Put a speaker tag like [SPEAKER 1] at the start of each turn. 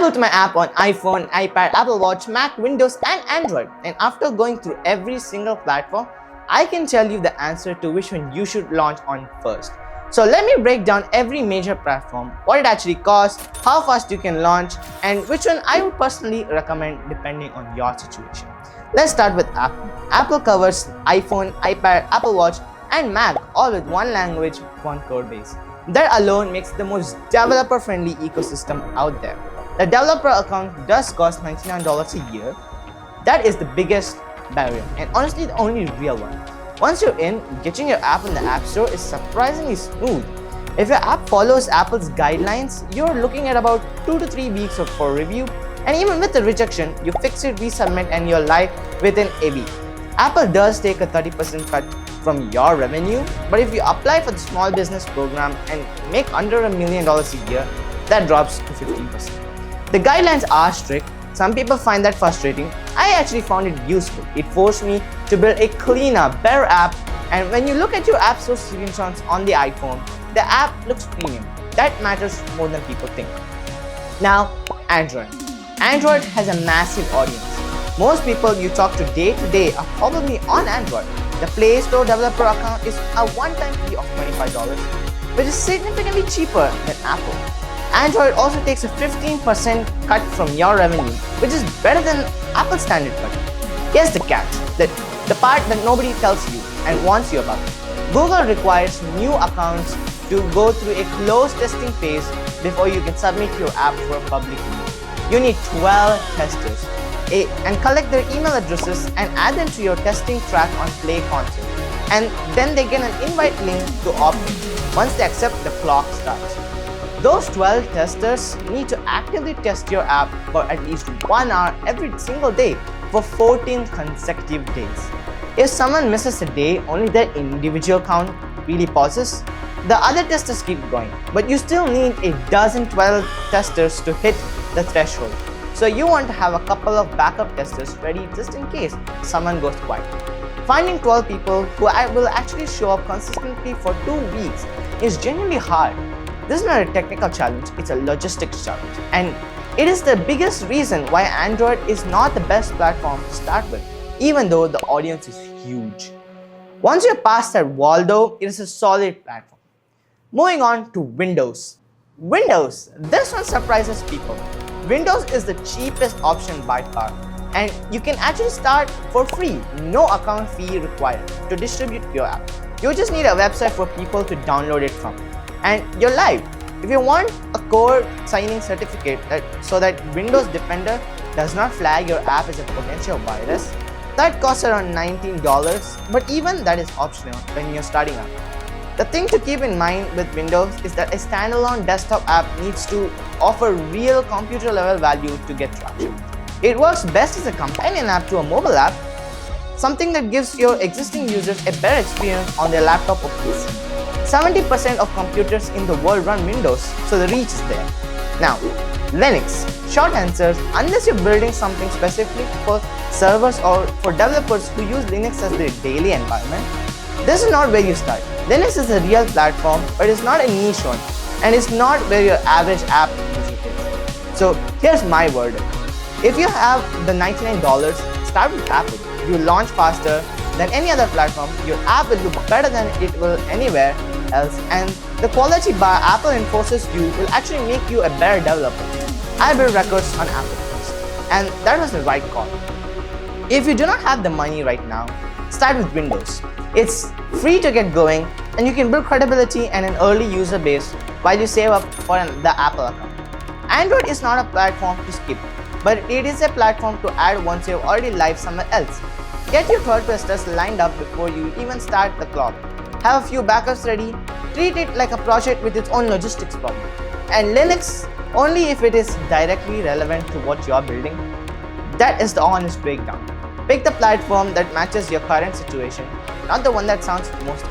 [SPEAKER 1] built my app on iPhone, iPad, Apple Watch, Mac, Windows and Android. And after going through every single platform, I can tell you the answer to which one you should launch on first. So let me break down every major platform, what it actually costs, how fast you can launch, and which one I would personally recommend depending on your situation. Let's start with Apple. Apple covers iPhone, iPad, Apple Watch and Mac all with one language, one code base. That alone makes the most developer-friendly ecosystem out there. The developer account does cost $99 a year. That is the biggest barrier and honestly the only real one. Once you're in, getting your app in the App Store is surprisingly smooth. If your app follows Apple's guidelines, you're looking at about 2 to 3 weeks for review, and even with the rejection, you fix it, resubmit and you're live within a week. Apple does take a 30% cut from your revenue, but if you apply for the small business program and make under $1 million a year, that drops to 15%. The guidelines are strict. Some people find that frustrating. I actually found it useful. It forced me to build a cleaner, better app, and when you look at your App Store screenshots on the iPhone, the app looks premium. That matters more than people think. Now, Android. Android has a massive audience. Most people you talk to day are probably on Android. The Play Store developer account is a one-time fee of $25, which is significantly cheaper than Apple. Android also takes a 15% cut from your revenue, which is better than Apple's standard cut. Here's the catch, the part that nobody tells you and warns you about. Google requires new accounts to go through a closed testing phase before you can submit your app for public use. You need 12 testers and collect their email addresses and add them to your testing track on Play Console. And then they get an invite link to opt in. Once they accept, the clock starts. Those 12 testers need to actively test your app for at least 1 hour every single day for 14 consecutive days. If someone misses a day, only their individual count really pauses. The other testers keep going, but you still need 12 testers to hit the threshold. So you want to have a couple of backup testers ready just in case someone goes quiet. Finding 12 people who will actually show up consistently for 2 weeks is genuinely hard. This is not a technical challenge, it's a logistics challenge. And it is the biggest reason why Android is not the best platform to start with, even though the audience is huge. Once you're past that wall though, it is a solid platform. Moving on to Windows. Windows, this one surprises people. Windows is the cheapest option by far. And you can actually start for free, no account fee required to distribute your app. You just need a website for people to download it from. And you're live. If you want a core signing certificate so that Windows Defender does not flag your app as a potential virus, that costs around $19, but even that is optional when you're starting out. The thing to keep in mind with Windows is that a standalone desktop app needs to offer real computer level value to get traction. It works best as a companion app to a mobile app, something that gives your existing users a better experience on their laptop or PC. 70% of computers in the world run Windows, so the reach is there. Now, Linux. Short answers, unless you're building something specifically for servers or for developers who use Linux as their daily environment, this is not where you start. Linux is a real platform, but it's not a niche one, and it's not where your average app user is. So here's my verdict. If you have the $99, start with Apple. You launch faster than any other platform, your app will look better than it will anywhere else, and the quality bar Apple enforces you will actually make you a better developer. I build records on Apple first, and that was the right call. If you do not have the money right now, start with Windows. It's free to get going, and you can build credibility and an early user base while you save up for the Apple account. Android is not a platform to skip, but it is a platform to add once you're already live somewhere else. Get your third testers lined up before you even start the clock. Have a few backups ready, treat it like a project with its own logistics problem. And Linux, only if it is directly relevant to what you're building. That is the honest breakdown. Pick the platform that matches your current situation, not the one that sounds most